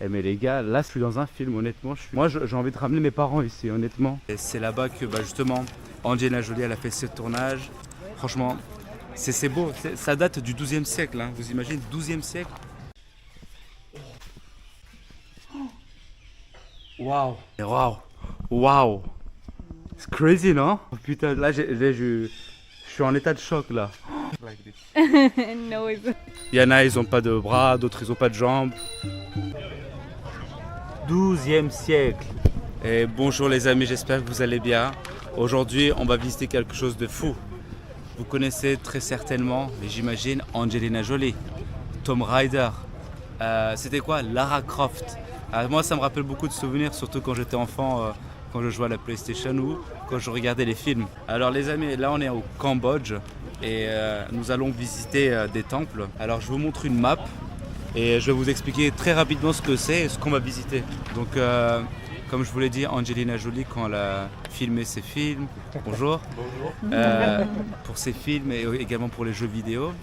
Eh mais les gars, là je suis dans un film, honnêtement. Moi j'ai envie de ramener mes parents ici, honnêtement. Et c'est là-bas que justement Angelina Jolie elle a fait ce tournage. Franchement, c'est beau. Ça date du 12e siècle, hein. Vous imaginez, 12e siècle. Waouh. Waouh. Waouh. C'est crazy, non? Oh, putain, là je suis en état de choc là. No, it's Il y en a, ils ont pas de bras, d'autres ils ont pas de jambes. 12e siècle. Et bonjour les amis, j'espère que vous allez bien. Aujourd'hui, on va visiter quelque chose de fou. Vous connaissez très certainement, mais j'imagine, Angelina Jolie, Tomb Raider. C'était quoi? Lara Croft. Moi, ça me rappelle beaucoup de souvenirs, surtout quand j'étais enfant, quand je jouais à la PlayStation ou quand je regardais les films. Alors les amis, là on est au Cambodge et nous allons visiter des temples. Alors je vous montre une map et je vais vous expliquer très rapidement ce que c'est et ce qu'on va visiter. Donc comme je vous l'ai dit, Angelina Jolie, quand elle a filmé ses films, bonjour, pour ses films et également pour les jeux vidéo,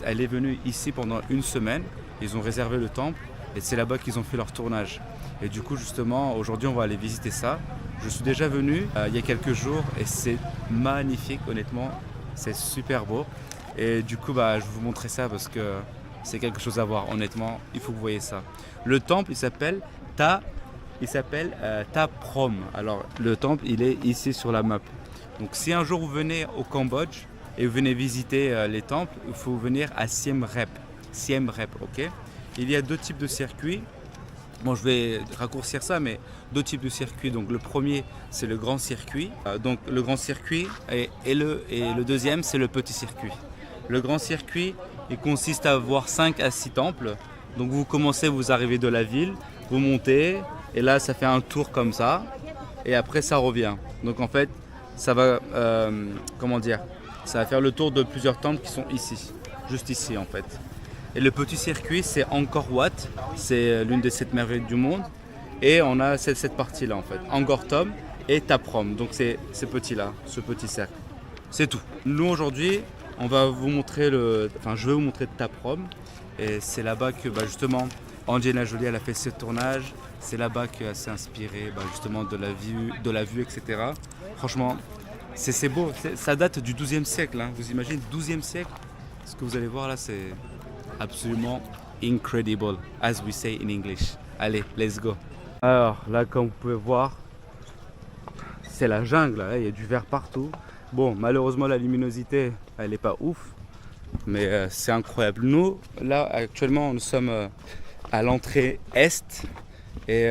elle est venue ici pendant une semaine. Ils ont réservé le temple et c'est là-bas qu'ils ont fait leur tournage. Et du coup justement, aujourd'hui on va aller visiter ça. Je suis déjà venu il y a quelques jours et c'est magnifique, honnêtement, c'est super beau. Et du coup je vais vous montrer ça parce que c'est quelque chose à voir, honnêtement, il faut que vous voyez ça. Le temple il s'appelle Ta Prom. Alors le temple il est ici sur la map. Donc si un jour vous venez au Cambodge et vous venez visiter les temples, il faut venir à Siem Reap. Siem Reap, ok. Il y a deux types de circuits. Bon, je vais raccourcir ça, mais deux types de circuits. Donc le premier, c'est le grand circuit. Donc le grand circuit et le deuxième, c'est le petit circuit. Le grand circuit, il consiste à avoir 5 à 6 temples. Donc vous commencez, vous arrivez de la ville, vous montez, et là ça fait un tour comme ça, et après ça revient. Donc en fait, ça va, ça va faire le tour de plusieurs temples qui sont ici, juste ici en fait. Et le petit circuit, c'est Angkor Wat, c'est l'une des 7 merveilles du monde. Et on a cette partie-là en fait, Angkor Thom et Ta Prom. Donc c'est ce petit cercle. C'est tout. Nous aujourd'hui, on va vous montrer je vais vous montrer Ta Prom. Et c'est là-bas que justement Angelina Jolie elle a fait ce tournage. C'est là-bas qu'elle s'est inspirée justement de la vue, etc. Franchement, c'est beau. Ça date du 12e siècle. Hein. Vous imaginez, 12e siècle. Ce que vous allez voir là, c'est absolument incredible, as we say in English. Allez, let's go. Alors là, comme vous pouvez voir, c'est la jungle, hein, il y a du vert partout. Bon, malheureusement la luminosité, elle n'est pas ouf, mais c'est incroyable. Nous, là, actuellement, nous sommes à l'entrée est et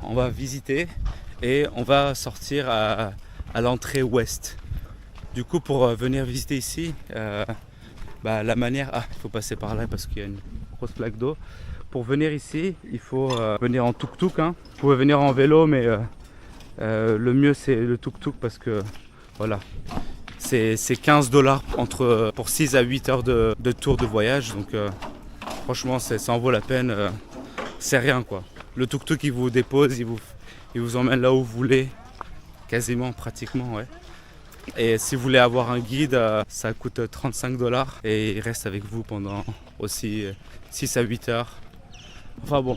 on va visiter et on va sortir à l'entrée ouest. Du coup, pour venir visiter ici, la manière... Ah, il faut passer par là parce qu'il y a une grosse plaque d'eau. Pour venir ici, il faut venir en tuk-tuk. Hein. Vous pouvez venir en vélo, mais le mieux c'est le tuk-tuk parce que voilà, c'est 15$ pour 6 à 8 heures de tour de voyage. Donc franchement, ça en vaut la peine. C'est rien quoi. Le tuk-tuk il vous dépose, il vous emmène là où vous voulez, quasiment, pratiquement, ouais. Et si vous voulez avoir un guide, ça coûte 35$ et il reste avec vous pendant aussi 6 à 8 heures. Enfin bon,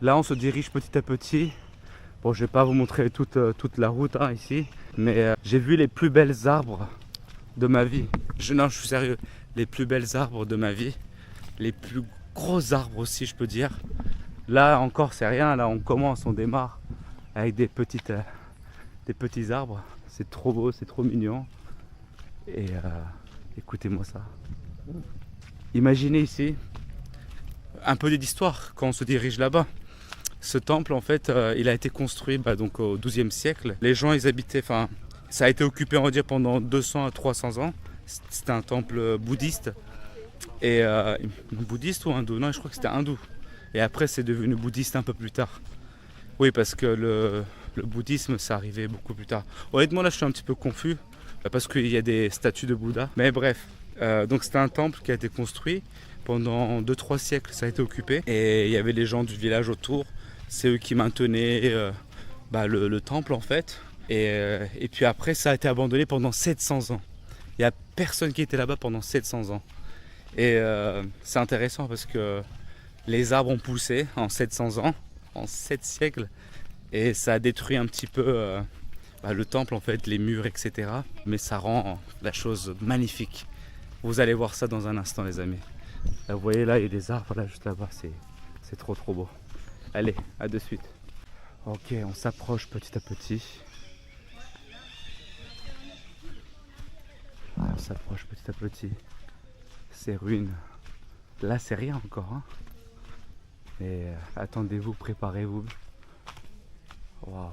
là on se dirige petit à petit. Bon, je vais pas vous montrer toute la route hein, ici, mais j'ai vu les plus belles arbres de ma vie. Non, je suis sérieux, les plus belles arbres de ma vie. Les plus gros arbres aussi, je peux dire. Là encore, c'est rien, là on commence, on démarre avec des petits arbres. C'est trop beau, c'est trop mignon. Et écoutez-moi ça. Imaginez ici un peu d'histoire quand on se dirige là-bas. Ce temple, en fait, il a été construit donc au XIIe siècle. Les gens, ils habitaient, ça a été occupé, on va dire, pendant 200 à 300 ans. C'était un temple bouddhiste. Et bouddhiste ou hindou? Non, je crois que c'était hindou. Et après, c'est devenu bouddhiste un peu plus tard. Oui, parce que le bouddhisme, ça arrivait beaucoup plus tard. Honnêtement, là, je suis un petit peu confus parce qu'il y a des statues de Bouddha. Mais bref, donc c'était un temple qui a été construit pendant 2-3 siècles. Ça a été occupé et il y avait les gens du village autour. C'est eux qui maintenaient le temple en fait. Et puis après, ça a été abandonné pendant 700 ans. Il n'y a personne qui était là-bas pendant 700 ans. Et c'est intéressant parce que les arbres ont poussé en 700 ans, en 7 siècles, et ça a détruit un petit peu le temple en fait, les murs, etc. Mais ça rend la chose magnifique. Vous allez voir ça dans un instant les amis. Là, vous voyez là, il y a des arbres là juste là-bas, c'est trop beau. Allez, à de suite. Ok, on s'approche petit à petit. On s'approche petit à petit. Ces ruines. Là, c'est rien encore. Hein. Mais attendez-vous, préparez-vous. Waouh,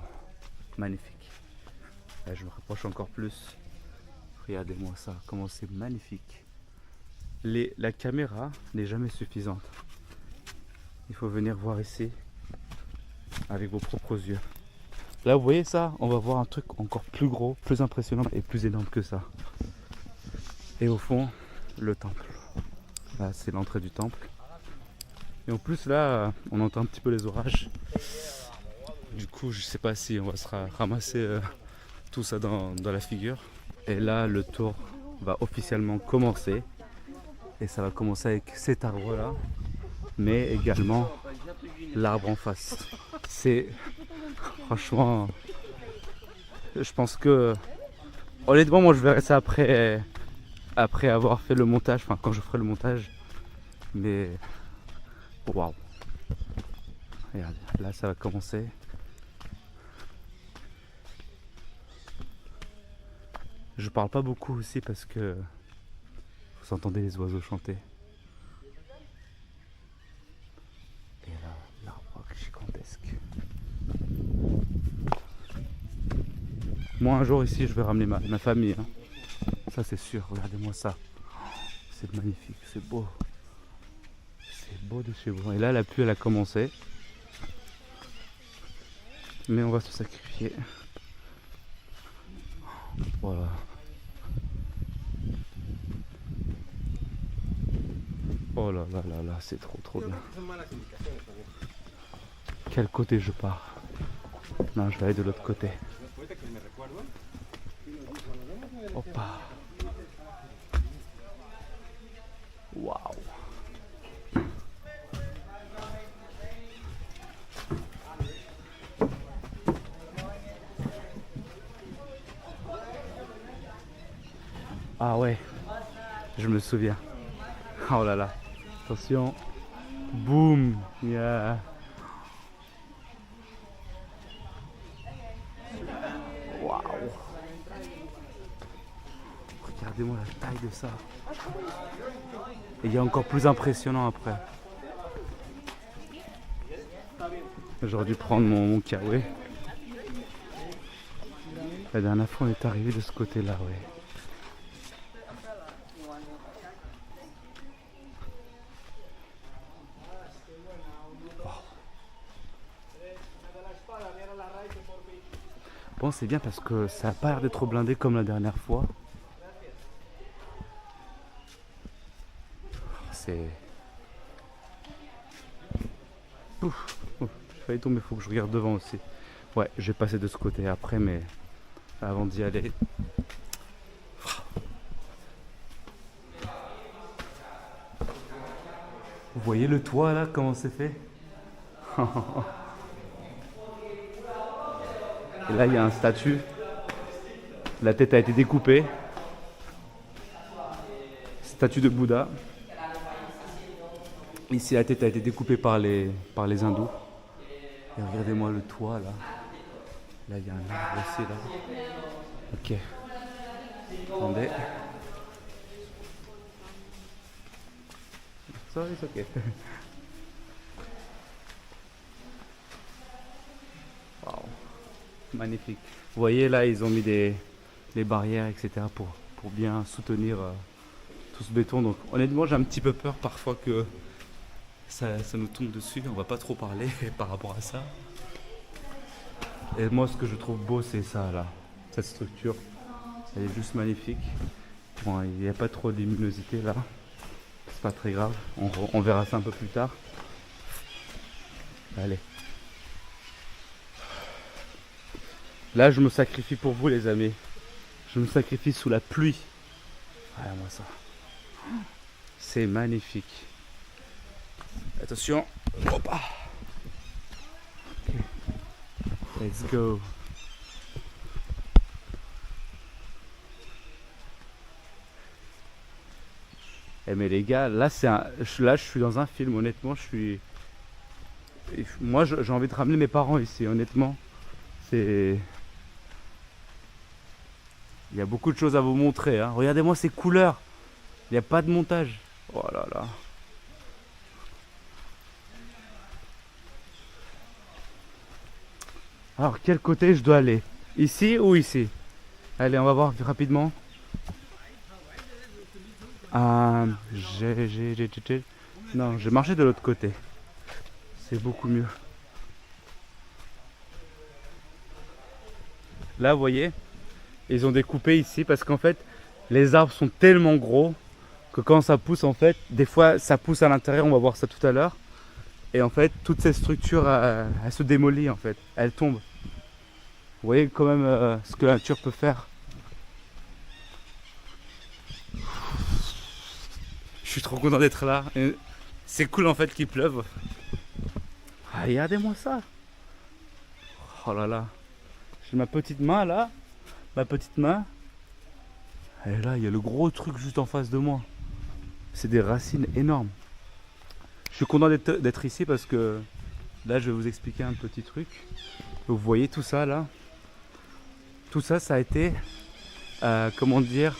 magnifique. Là, je me rapproche encore plus. Regardez-moi ça, comment c'est magnifique. La caméra n'est jamais suffisante. Il faut venir voir ici avec vos propres yeux. Là, vous voyez ça? On va voir un truc encore plus gros, plus impressionnant et plus énorme que ça. Et au fond, le temple. Là, c'est l'entrée du temple. Et en plus, là, on entend un petit peu les orages. Du coup, je sais pas si on va se ramasser tout ça dans la figure. Et là, le tour va officiellement commencer. Et ça va commencer avec cet arbre-là, mais également l'arbre en face. C'est franchement, je pense que honnêtement, moi je verrai ça après avoir fait le montage, enfin quand je ferai le montage. Mais waouh, regarde, là ça va commencer. Je parle pas beaucoup aussi parce que vous entendez les oiseaux chanter. Et là, l'arbre gigantesque. Moi un jour ici je vais ramener ma famille. Hein. Ça c'est sûr, regardez-moi ça. C'est magnifique, c'est beau. C'est beau de chez vous. Et là la pluie elle a commencé. Mais on va se sacrifier. Voilà. Oh là là là là, c'est trop bien. Quel côté je pars? Non, je vais aller de l'autre côté. Hoppa. Waouh. Ah ouais, je me souviens. Oh là là. Attention. Boum. Yeah. Waouh. Regardez-moi la taille de ça. Et il y a encore plus impressionnant après. J'aurais dû prendre mon kawaii. La dernière fois on est arrivé de ce côté-là, ouais. Bon, c'est bien parce que ça n'a pas l'air d'être trop blindé comme la dernière fois. C'est... Ouf, j'ai failli tomber, il faut que je regarde devant aussi. Ouais, je vais passer de ce côté après, mais avant d'y aller... Vous voyez le toit là, comment c'est fait? Et là, il y a un statut. La tête a été découpée. Statue de Bouddha. Ici, la tête a été découpée par les hindous. Et regardez-moi le toit là. Là, il y a un arbre aussi là. Ok. Attendez. Sorry, it's ok. Wow. Magnifique. Vous voyez là, ils ont mis des barrières, etc. pour bien soutenir tout ce béton. Donc honnêtement, j'ai un petit peu peur parfois que ça nous tombe dessus. On va pas trop parler par rapport à ça. Et moi, ce que je trouve beau, c'est ça là. Cette structure, elle est juste magnifique. Bon, il n'y a pas trop de luminosité là. C'est pas très grave. On verra ça un peu plus tard. Allez. Là, je me sacrifie pour vous, les amis. Je me sacrifie sous la pluie. Regarde-moi ça. C'est magnifique. Attention. Hop. Okay. Let's go. Eh mais les gars, là je suis dans un film, honnêtement, moi j'ai envie de ramener mes parents ici, honnêtement. Il y a beaucoup de choses à vous montrer, hein. Regardez-moi ces couleurs. Il n'y a pas de montage. Oh là là. Alors quel côté je dois aller? Ici ou ici? Allez, on va voir rapidement. Non, j'ai marché de l'autre côté. C'est beaucoup mieux. Là, vous voyez, ils ont découpé ici parce qu'en fait, les arbres sont tellement gros que quand ça pousse, en fait, des fois, ça pousse à l'intérieur. On va voir ça tout à l'heure. Et en fait, toutes ces structures, elles se démolissent en fait. Elles tombent. Vous voyez quand même ce que la nature peut faire. Je suis trop content d'être là. C'est cool en fait qu'il pleuve. Ah, regardez-moi ça. Oh là là. J'ai ma petite main là. Ma petite main. Et là, il y a le gros truc juste en face de moi. C'est des racines énormes. Je suis content d'être ici parce que là, je vais vous expliquer un petit truc. Vous voyez tout ça là. Tout ça, ça a été, comment dire,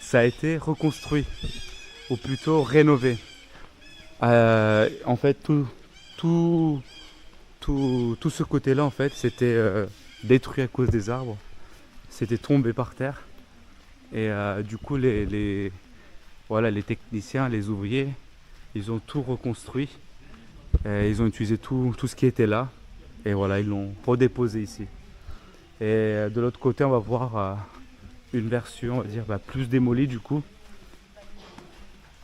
ça a été reconstruit, ou plutôt rénové. En fait, tout ce côté-là, en fait, c'était détruit à cause des arbres. C'était tombé par terre. Et du coup, voilà, les techniciens, les ouvriers, ils ont tout reconstruit. Ils ont utilisé tout ce qui était là. Et voilà, ils l'ont redéposé ici. Et de l'autre côté, on va voir une version, on va dire, plus démolie du coup.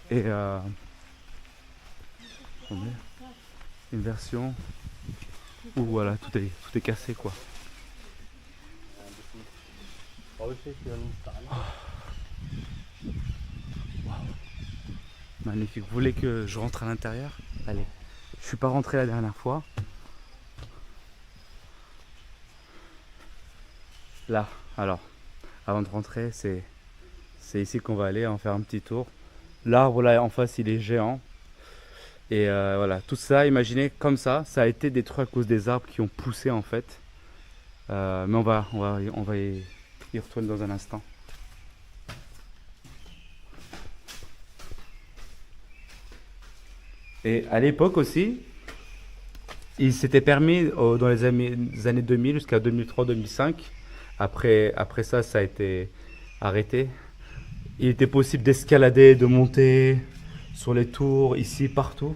Et une version où voilà, tout est cassé quoi. Wow. Magnifique. Vous voulez que je rentre à l'intérieur? Allez. Je suis pas rentré la dernière fois. Là, alors, avant de rentrer, c'est ici qu'on va aller, on va faire un petit tour. L'arbre là en face, il est géant. Et voilà, tout ça, imaginez comme ça a été détruit à cause des arbres qui ont poussé en fait. Mais on va y retourner dans un instant. Et à l'époque aussi, il s'était permis dans les années 2000 jusqu'à 2003-2005. Après ça, ça a été arrêté. Il était possible d'escalader, de monter sur les tours, ici, partout.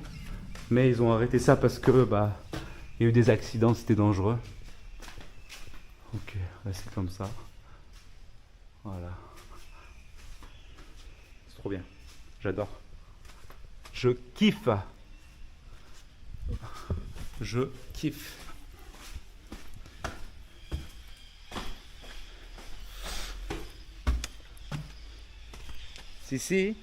Mais ils ont arrêté ça parce que il y a eu des accidents, c'était dangereux. Ok, là c'est comme ça. Voilà. C'est trop bien. J'adore. Je kiffe. Je kiffe. See,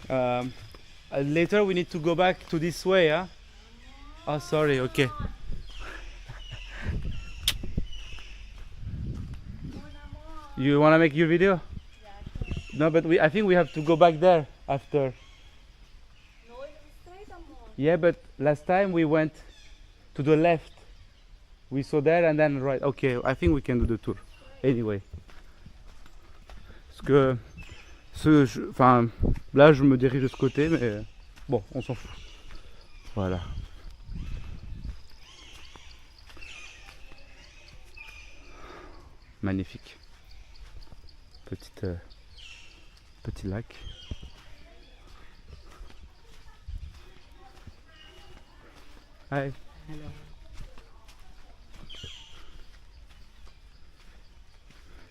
later we need to go back to this way, huh? Oh, sorry, okay. You wanna make your video? No, but I think we have to go back there after. No, it's straight on. Yeah, but last time we went to the left. We saw there and then right. Okay, I think we can do the tour. Anyway. Parce que là je me dirige de ce côté, mais bon, on s'en fout. Voilà. Magnifique. Petit lac. Hi. Hello.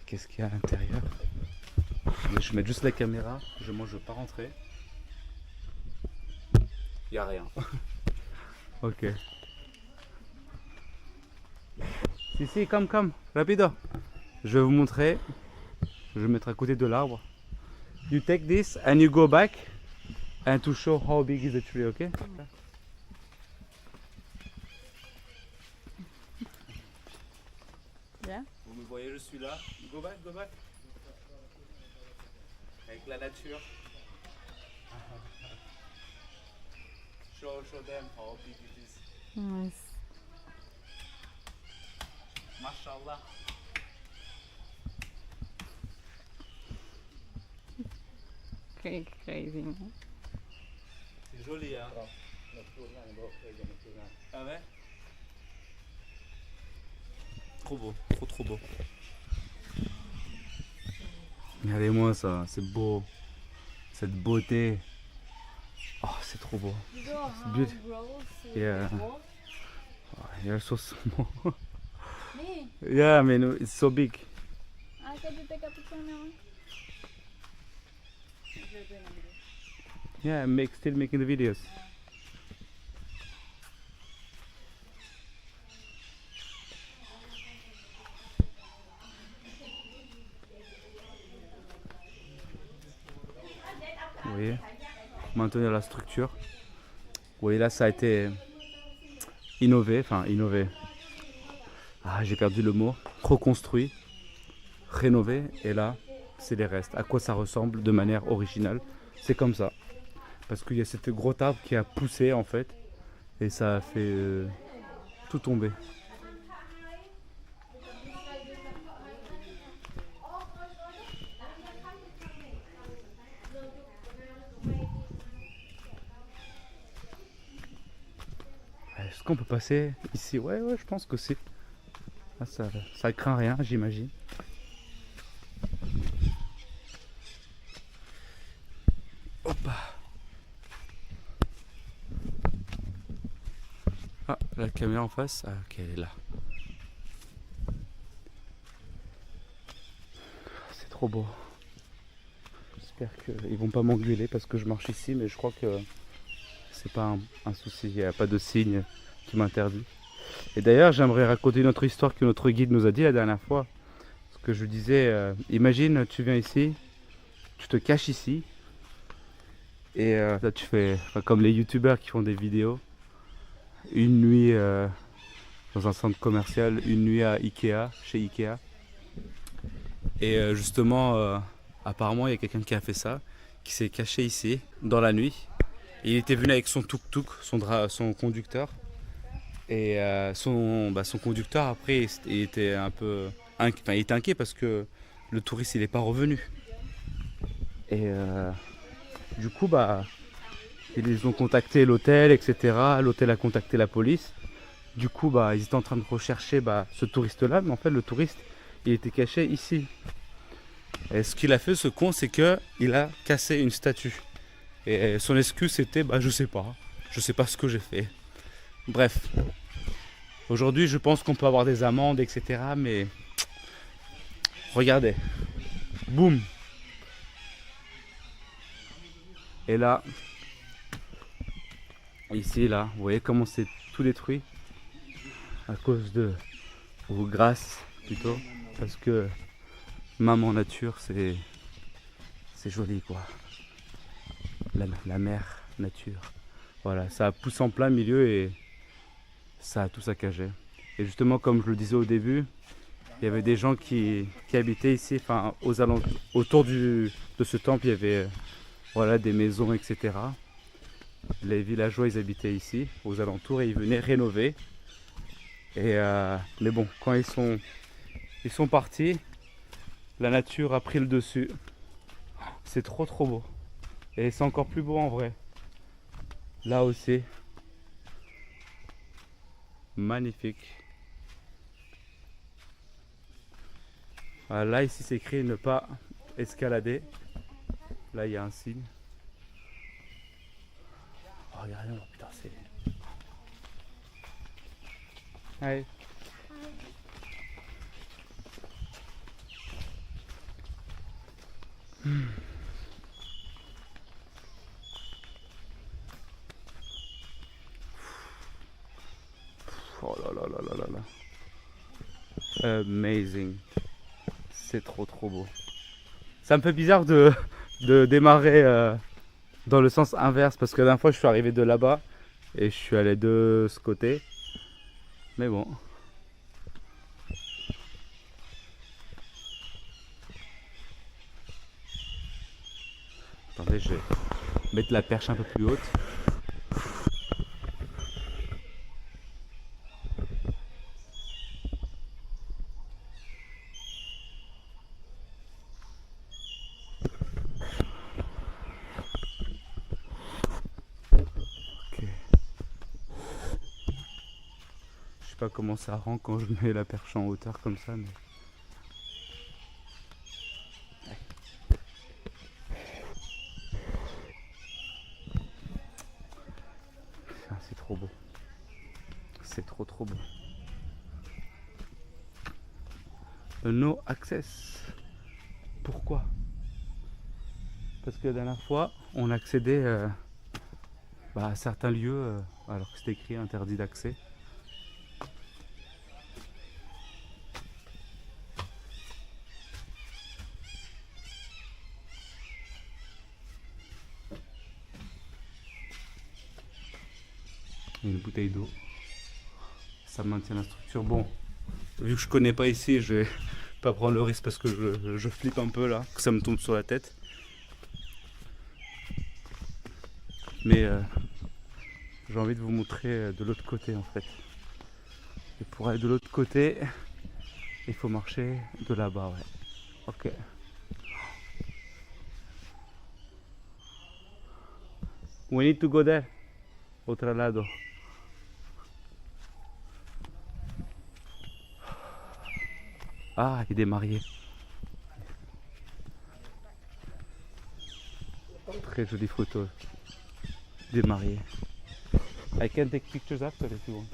Qu'est-ce qu'il y a à l'intérieur? Je mets juste la caméra, je veux pas rentrer. Il n'y a rien. Ok. Si, come, rapido. Je vais vous montrer. Je vais me mettre à côté de l'arbre. You take this and you go back and to show how big is the tree, okay? Yeah. Vous me voyez, je suis là. Go back, go back. Avec la nature. Show them how big it is. Nice. Mashallah. Crazy. Hein? C'est joli, hein? Ah ouais? Trop beau, trop beau. Regardez-moi ça, c'est beau. Cette beauté. Oh, c'est trop beau. beautiful. Yeah. Oh, you're so small. Me? Yeah, I mean, it's so big. Can you take a picture now? Yeah, still making the videos. Vous voyez, maintenir la structure. Vous voyez là, ça a été innové, Ah, j'ai perdu le mot. Reconstruit, rénové, et là, c'est les restes. À quoi ça ressemble de manière originale? C'est comme ça. Parce qu'il y a cette gros arbre qui a poussé en fait, et ça a fait tout tomber. Est-ce qu'on peut passer ici? Ouais, je pense que c'est. Ah, ça craint rien, j'imagine. Hop. Ah, la caméra en face. Ah, ok, elle est là. C'est trop beau. J'espère qu'ils vont pas m'engueuler parce que je marche ici, mais je crois que c'est pas un souci. Il n'y a pas de signe qui m'interdit. Et d'ailleurs, j'aimerais raconter une autre histoire que notre guide nous a dit la dernière fois. Parce que je disais, imagine, tu viens ici, tu te caches ici, et là tu fais comme les youtubeurs qui font des vidéos. Une nuit dans un centre commercial, une nuit à Ikea, chez Ikea. Et justement, apparemment, il y a quelqu'un qui a fait ça, qui s'est caché ici, dans la nuit. Et il était venu avec son tuk-tuk, son conducteur. Et son conducteur, après, il était un peu il était inquiet parce que le touriste, il n'est pas revenu. Et du coup, ils ont contacté l'hôtel, etc. L'hôtel a contacté la police. Du coup, ils étaient en train de rechercher ce touriste-là. Mais en fait, le touriste, il était caché ici. Et ce qu'il a fait, ce con, c'est qu'il a cassé une statue. Et son excuse, c'était, je sais pas ce que j'ai fait. Bref. Aujourd'hui, je pense qu'on peut avoir des amendes, etc. Mais regardez. Boum. Et là, ici, là, vous voyez comment c'est tout détruit à cause ou grâce plutôt, parce que maman nature, c'est joli quoi. La mère nature. Voilà, ça a poussé en plein milieu et ça a tout saccagé. Et justement, comme je le disais au début, il y avait des gens qui habitaient ici, autour de ce temple, il y avait des maisons, etc. Les villageois, ils habitaient ici, aux alentours, et ils venaient rénover. Mais bon, quand ils sont partis, la nature a pris le dessus. C'est trop beau. Et c'est encore plus beau en vrai. Là aussi. Magnifique. Là, ici, c'est écrit ne pas escalader. Là, il y a un signe. Oh, regardez, putain, c'est... Allez. Oh là là là là là là. Amazing. C'est trop beau. Ça me fait bizarre de de démarrer dans le sens inverse parce que la dernière fois je suis arrivé de là-bas et je suis allé de ce côté. Mais bon. Attendez, je vais mettre la perche un peu plus haute. Ok. Je sais pas comment ça rend quand je mets la perche en hauteur comme ça, mais... C'est trop beau. C'est trop beau. No access. Pourquoi? Parce que la dernière fois, on accédait à certains lieux alors que c'était écrit interdit d'accès. Une bouteille d'eau. Ça maintient la structure. Bon, vu que je connais pas ici, je vais pas prendre le risque parce que je flippe un peu là, que ça me tombe sur la tête. Mais j'ai envie de vous montrer de l'autre côté en fait. Et pour aller de l'autre côté, il faut marcher de là-bas, ouais. Ok. We need to go there. Otro lado. Ah, il est marié. Très jolie photo. Des mariés. I can take pictures after if you want.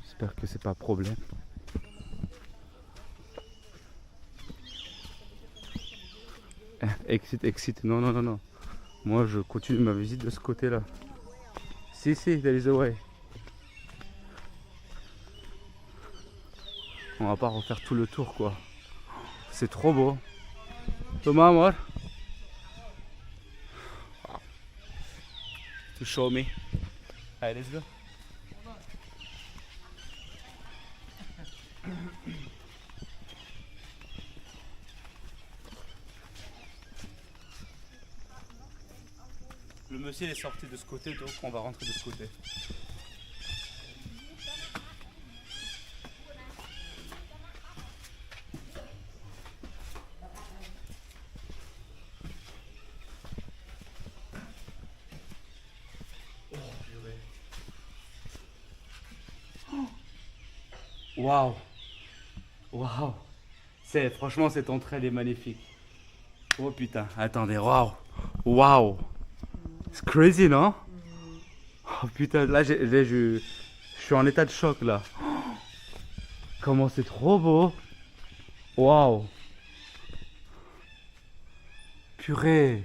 J'espère que c'est pas un problème. Exit. Non, non, non, non. Moi, je continue ma visite de ce côté-là. Si, there is a way. On va pas refaire tout le tour, quoi. C'est trop beau. Thomas, amor. To show me. Allez, let's go. Le monsieur est sorti de ce côté, donc on va rentrer de ce côté. Waouh! Waouh! Franchement, cette entrée, elle est magnifique. Oh putain, attendez, waouh! Waouh! C'est crazy, non? Oh putain, là, je suis en état de choc, là. Comment c'est trop beau! Waouh! Purée!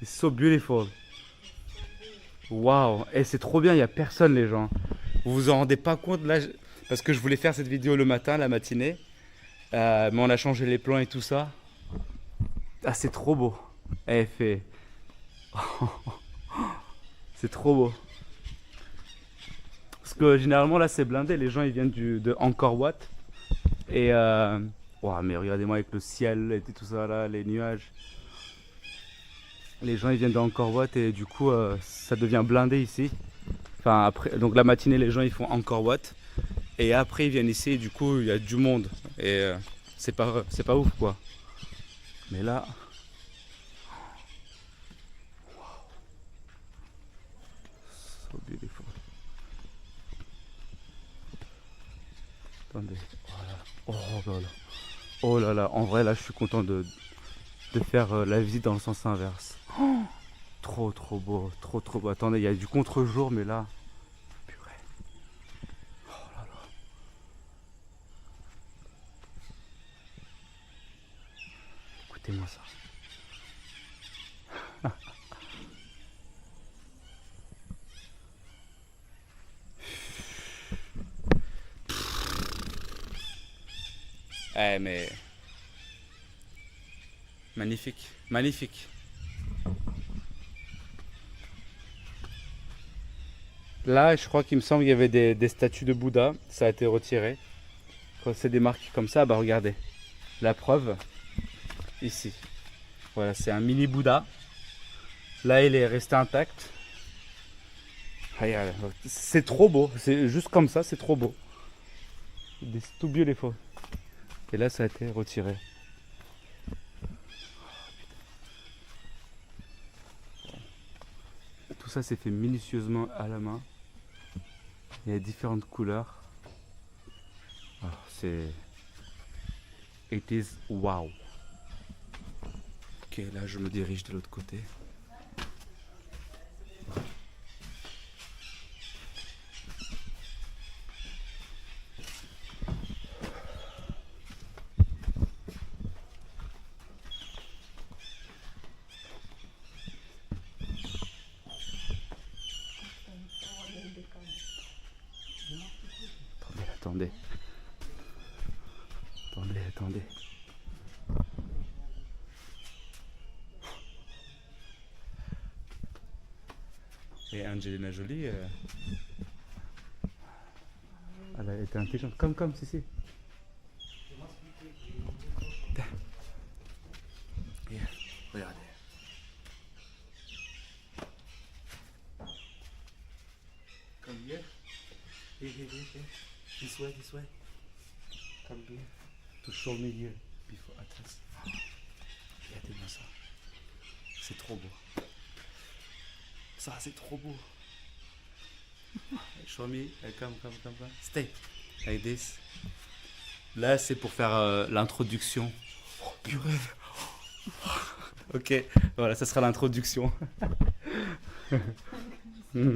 It's so beautiful! Waouh! Et c'est trop bien, il n'y a personne, les gens. Vous vous en rendez pas compte, là, parce que je voulais faire cette vidéo le matin, la matinée. Mais on a changé les plans et tout ça. Ah, c'est trop beau. Elle fait... C'est trop beau. Parce que généralement là c'est blindé, les gens ils viennent de Angkor Wat. Et wow, mais regardez-moi avec le ciel et tout ça là, les nuages. Les gens ils viennent d'Angkor Wat et du coup ça devient blindé ici. Enfin après, donc la matinée les gens ils font Angkor Wat. Et après ils viennent ici et du coup il y a du monde. Et c'est pas ouf quoi. Mais là... So beautiful. Attendez. Voilà. Oh là là. Oh là là. En vrai là je suis content de faire la visite dans le sens inverse. Oh, trop beau. Trop beau. Attendez, il y a du contre-jour mais là... Purée. Oh là là. Écoutez-moi ça. Ouais, mais magnifique, magnifique. Là, je crois qu'il me semble qu'il y avait des statues de Bouddha. Ça a été retiré. Quand c'est des marques comme ça, bah regardez. La preuve, ici. Voilà, c'est un mini Bouddha. Là, il est resté intact. Regarde, c'est trop beau. C'est juste comme ça, c'est trop beau. C'est tout beautiful. Et là, ça a été retiré. Tout ça, c'est fait minutieusement à la main. Il y a différentes couleurs. Alors, c'est... It is wow. Ok, là, je me dirige de l'autre côté. Attendez. Attendez, attendez. Et Angelina Jolie, elle a été intelligente. Comme, si. Regarde, regardez. Come here. Here. This way. Come here. To show me here. Before attends. Regardez-moi ça. C'est trop beau. Ça, c'est trop beau. Show me. Come. Stay. Like this. Là, c'est pour faire l'introduction. Oh, purée. Ok, voilà, ça sera l'introduction. Ouais.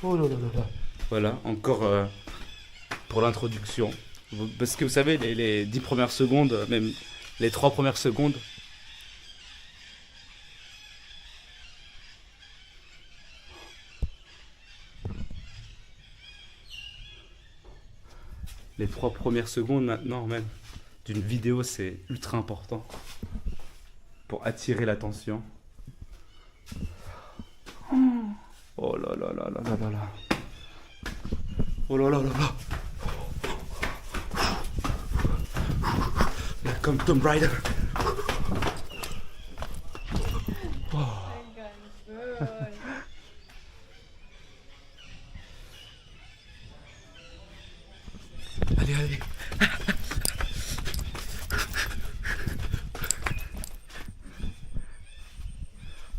Oh là là là là. Voilà, encore pour l'introduction. Parce que vous savez, les 10 premières secondes, même les 3 premières secondes, les 3 premières secondes maintenant même d'une vidéo, c'est ultra important pour attirer l'attention. Oh là là là là là là là. Oh là là là là. Là, comme Tomb Raider. Allez.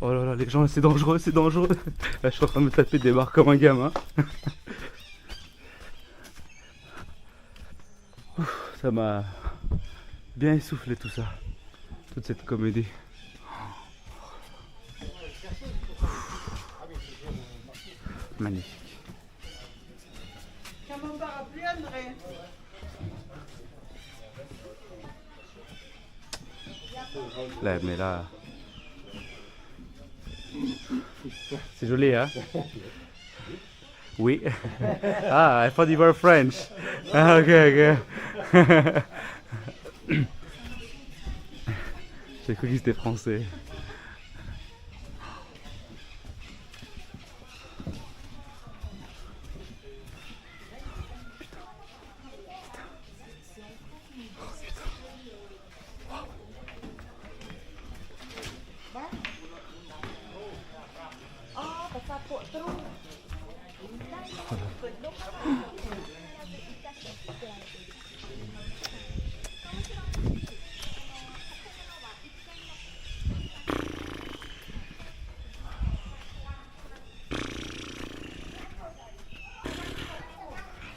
Oh là là, les gens, c'est dangereux. Là, je suis en train de me taper des barres comme un gamin. Ça m'a bien essoufflé tout ça. Toute cette comédie. Magnifique. Là, mais là... C'est joli, hein? Oui. Ah, I thought you were French. Ah, ok. J'ai cru qu'il était français.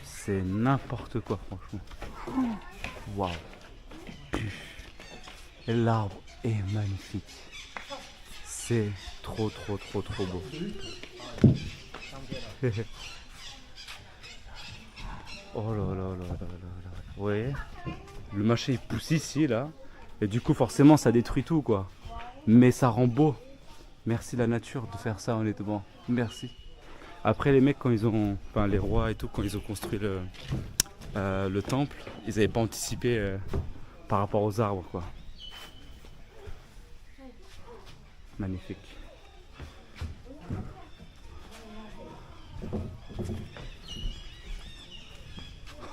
C'est n'importe quoi, franchement. Waouh. L'arbre est magnifique. C'est trop beau. Oh là là là là là là. Vous voyez? Le machin il pousse ici là. Et du coup forcément ça détruit tout quoi. Mais ça rend beau. Merci la nature de faire ça honnêtement. Merci. Après les mecs quand ils ont. Enfin les rois et tout, quand ils ont construit le temple, ils n'avaient pas anticipé par rapport aux arbres quoi. Magnifique.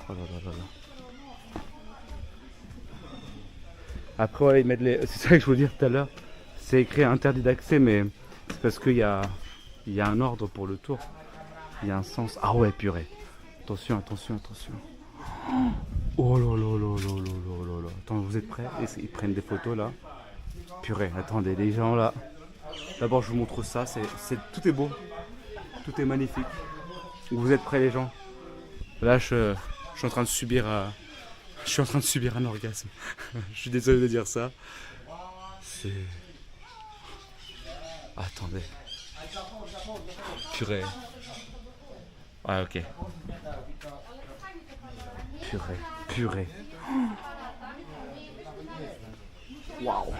Oh là là là là. Après voilà, ils mettent les. C'est ça que je voulais dire tout à l'heure. C'est écrit interdit d'accès, mais c'est parce qu'il y a un ordre pour le tour. Il y a un sens. Ah ouais, purée. Attention, attention, attention. Oh là là là là là là là là. Attends, vous êtes prêts? Ils prennent des photos là. Purée, attendez, les gens là. D'abord, je vous montre ça. Tout est beau. Tout est magnifique. Vous êtes prêts, les gens? Là, je suis en train de subir. Je suis en train de subir un orgasme. Je suis désolé de dire ça. C'est. Attendez. Purée. Ouais, ok. Purée. Purée. Wow.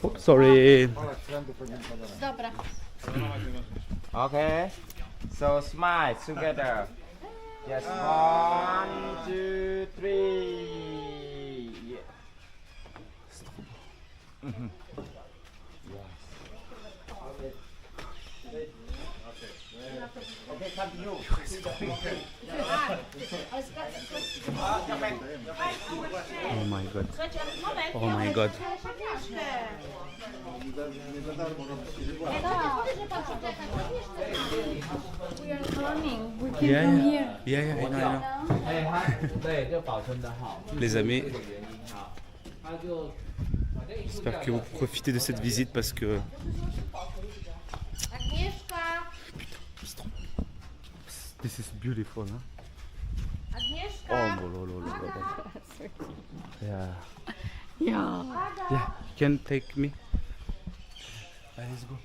Oh, sorry. Dobra. Okay, so smile together. Yes, 1, 2, 3. Yeah. Okay, continue. Oh my god. Oh my god. We are coming. We can Yeah, come yeah. here. Yeah, yeah, I know, I know. 哎，他对就保存的好， Les amis, 这个原因哈，他就反正艺术 j'espère que vous profitez de cette visite parce que Agnieszka. this is beautiful, hein? Oh Agnieszka. là là là là là. Yeah. Ja. Yeah, you can take me. Allez, let's go.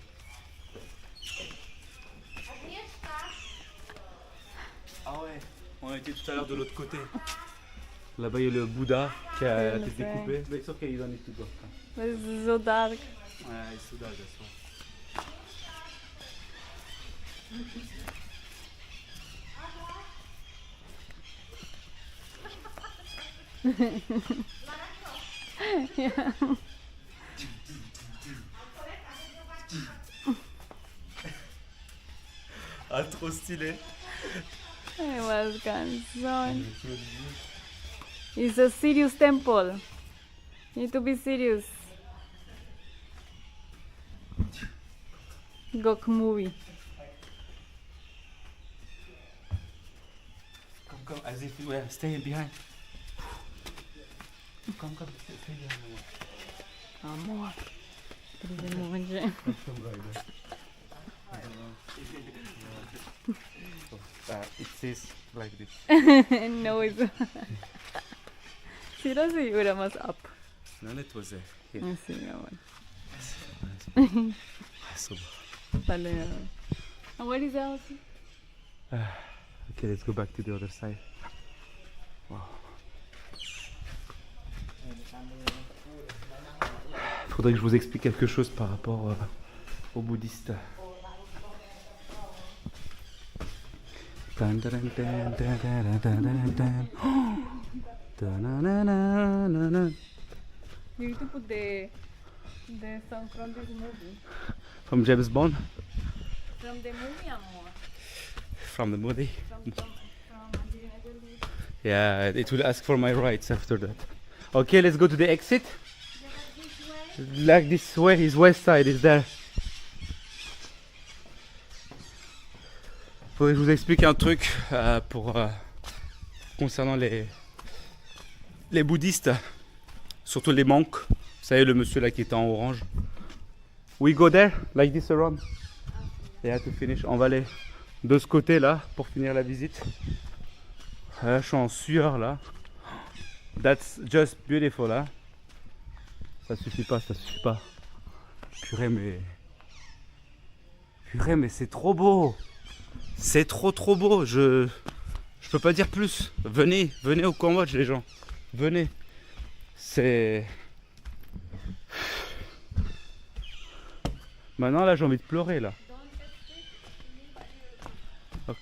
Ah ouais, on était tout à l'heure de l'autre côté. Là-bas, il y a le Bouddha qui a la tête découpée. Mais it's okay, you don't need to go. This is so dark. Ouais, it's Bouddha, that's why. Ah, trop stylé. It was ganz so. It's a serious temple. You need to be serious. Gok movie. Come, as if you were staying behind. Come, stay behind. Amor. Primeiro It says like this. No, it's. Seriously, you're más up. None it was there. Here. Sí, amor. So, Dale. And what is that? okay, let's go back to the other side. Wow. Faudrait que je vous explique quelque chose par rapport aux bouddhistes. Tan, tan, tan, tan, tan, tan, tan, tan. Oh! Ta-na-na-na-na-na. You need to put the song from this movie. From James Bond? From the movie, amor. From the movie? From Angelina Jolie. Yeah, it will ask for my rights after that. Okay, let's go to the exit. Like this way, his west side is there. Faudrait que je vous explique un truc concernant les bouddhistes, surtout les monks. Vous savez, le monsieur là qui était en orange. We go there, like this around. Yeah, to finish. On va aller de ce côté là pour finir la visite. Je suis en sueur là. That's just beautiful là. Ça suffit pas, ça suffit pas. Purée mais c'est trop beau. C'est trop beau. Je peux pas dire plus. Venez au Cambodge les gens. Venez. C'est... Maintenant là j'ai envie de pleurer là. Ok.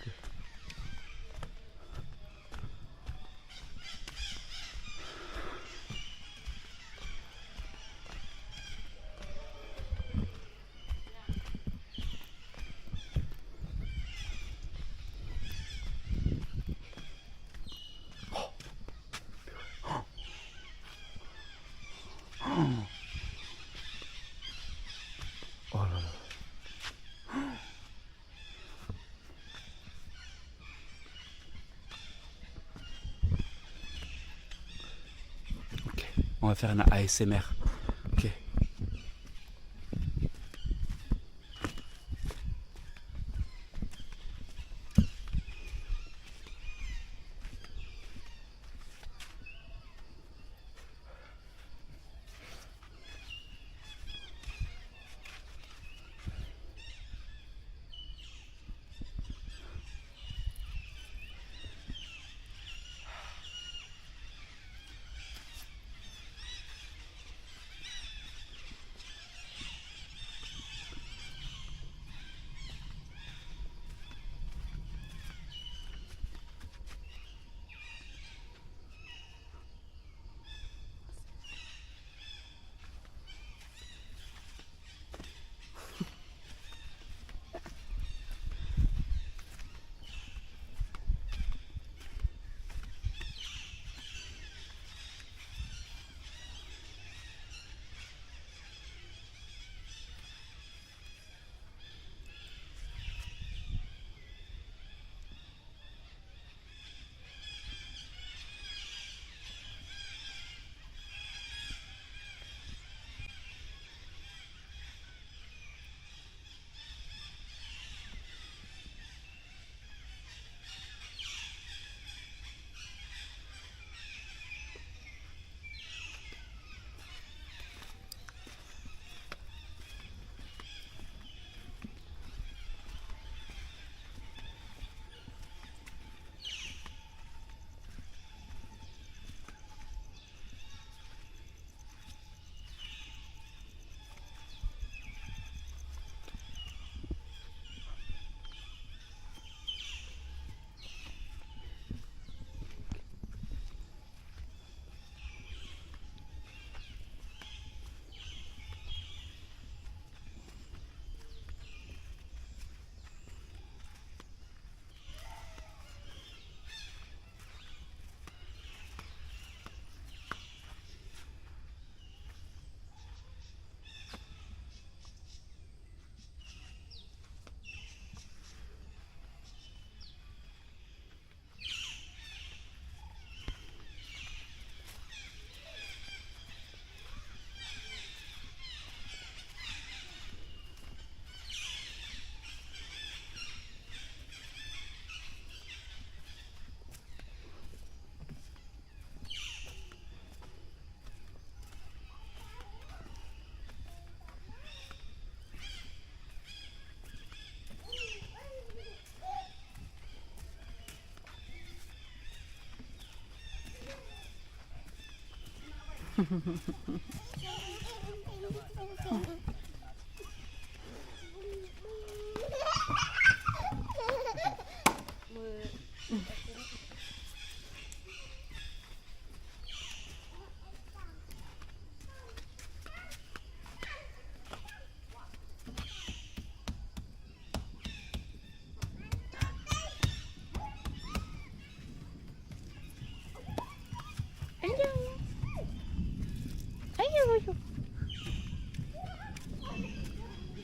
Oh là là. Ok, on va faire un ASMR. Ok.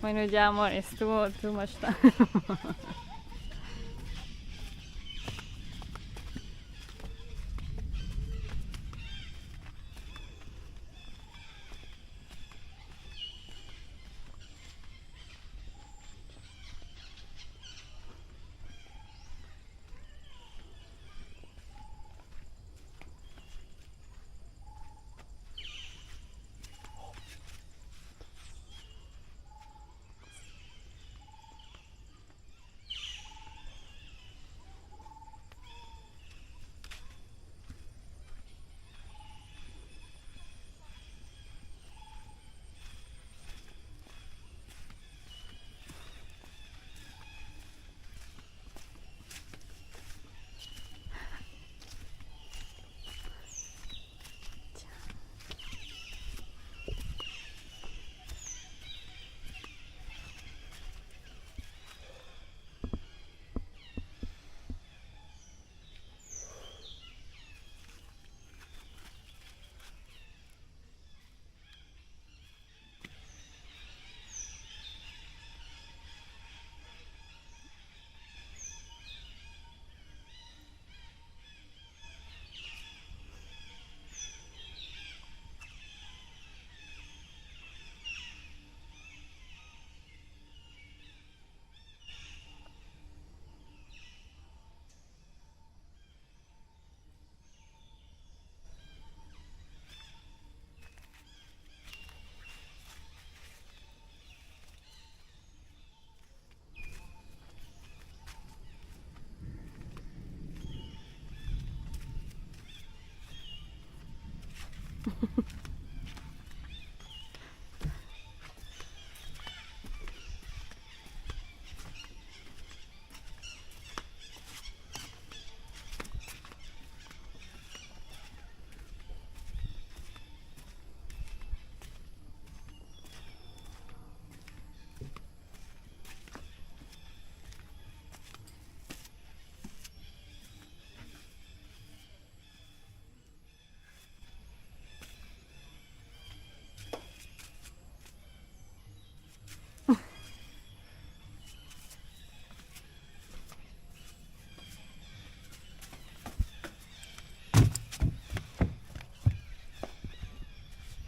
Bueno, ya amor, estuvo too much time.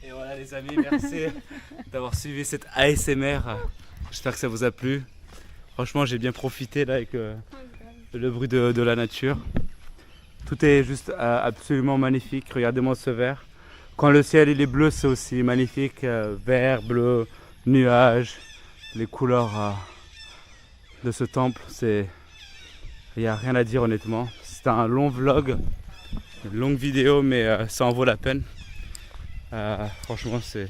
Et voilà les amis, merci d'avoir suivi cette ASMR. J'espère que ça vous a plu. Franchement, j'ai bien profité là avec le bruit de la nature. Tout est juste absolument magnifique. Regardez-moi ce vert. Quand le ciel il est bleu, c'est aussi magnifique. Vert, bleu, nuages, les couleurs de ce temple. Il n'y a rien à dire honnêtement. C'est un long vlog, une longue vidéo, mais ça en vaut la peine. Franchement, c'est.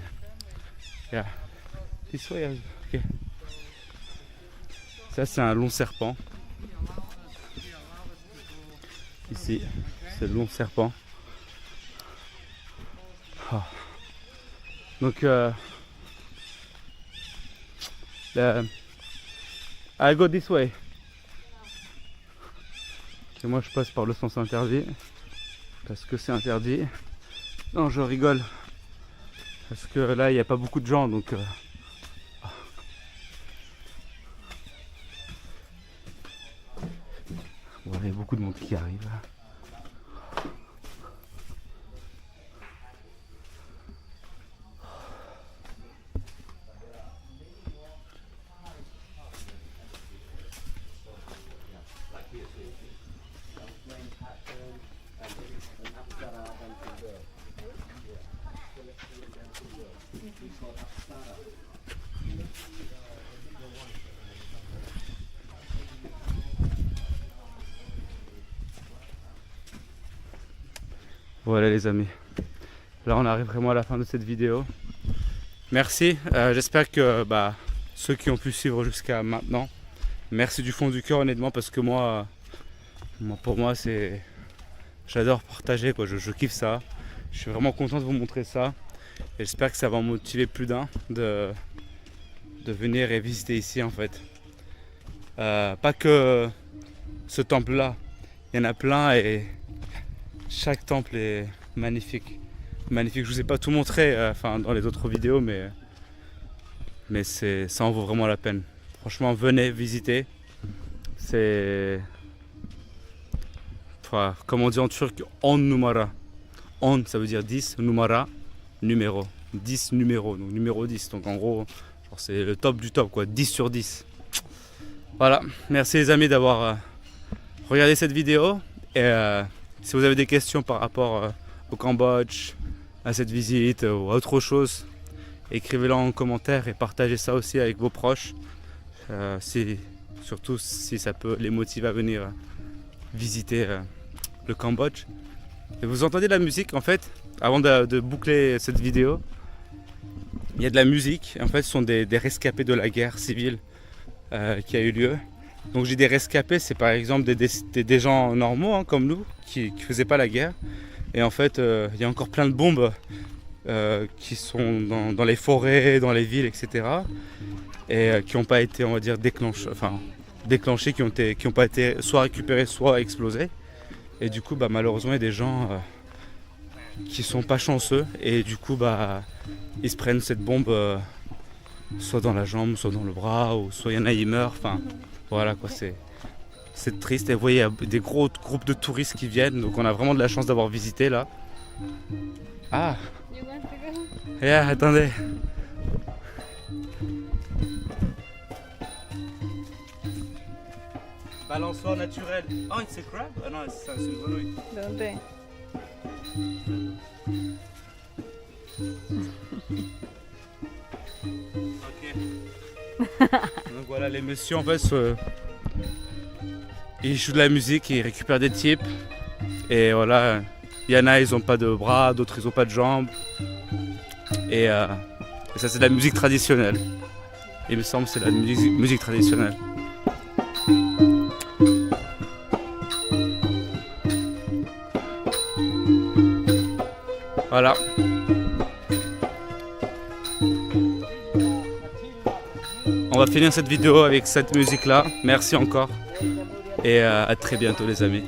Yeah. This way, okay. Ça, c'est un long serpent. Ici, c'est le long serpent. Oh. Donc, I go this way. Et moi, je passe par le sens interdit parce que c'est interdit. Non, je rigole. Parce que là, il n'y a pas beaucoup de gens, donc... Voilà, il y a beaucoup de monde qui arrive. Voilà les amis, là on arrive vraiment à la fin de cette vidéo. Merci, j'espère que ceux qui ont pu suivre jusqu'à maintenant, merci du fond du cœur honnêtement, parce que pour moi c'est... J'adore partager quoi, je kiffe ça. Je suis vraiment content de vous montrer ça. Et j'espère que ça va en motiver plus d'un de venir et visiter ici en fait. Pas que ce temple là, il y en a plein et chaque temple est magnifique. Magnifique, je vous ai pas tout montré dans les autres vidéos, mais ça en vaut vraiment la peine. Franchement, venez visiter. C'est... comme on dit en turc, 10 numara. 10 ça veut dire 10, numara, numéro. 10 numéros, donc numéro 10. Donc en gros, c'est le top du top, quoi. 10 sur 10. Voilà, merci les amis d'avoir regardé cette vidéo. Et si vous avez des questions par rapport au Cambodge, à cette visite ou à autre chose, écrivez-le en commentaire et partagez ça aussi avec vos proches. Surtout si ça peut les motiver à venir visiter le Cambodge. Et vous entendez la musique en fait, avant de boucler cette vidéo, il y a de la musique. En fait, ce sont des rescapés de la guerre civile qui a eu lieu. Donc j'ai des rescapés, c'est par exemple des gens normaux hein, comme nous, qui ne faisaient pas la guerre. Et en fait, il y a encore plein de bombes qui sont dans les forêts, dans les villes, etc. Et qui n'ont pas été, on va dire, déclenchées, qui n'ont pas été soit récupérées, soit explosées. Et du coup, malheureusement, il y a des gens qui sont pas chanceux. Et du coup, ils se prennent cette bombe soit dans la jambe, soit dans le bras, ou soit il y en a, ils meurent. Enfin, voilà quoi, c'est triste. Et vous voyez, il y a des gros groupes de touristes qui viennent. Donc on a vraiment de la chance d'avoir visité là. Ah! You want to go? Yeah, attendez. Balançoire naturel. Oh, c'est crab? Ah non, c'est une grenouille. ¿Dónde? Ok. Donc voilà, les messieurs en fait, ils jouent de la musique, ils récupèrent des types. Et voilà, Il y en a, ils n'ont pas de bras, d'autres, ils n'ont pas de jambes. Et ça, c'est de la musique traditionnelle. Il me semble que c'est de la musique traditionnelle. Voilà. On va finir cette vidéo avec cette musique-là. Merci encore. Et à très bientôt les amis.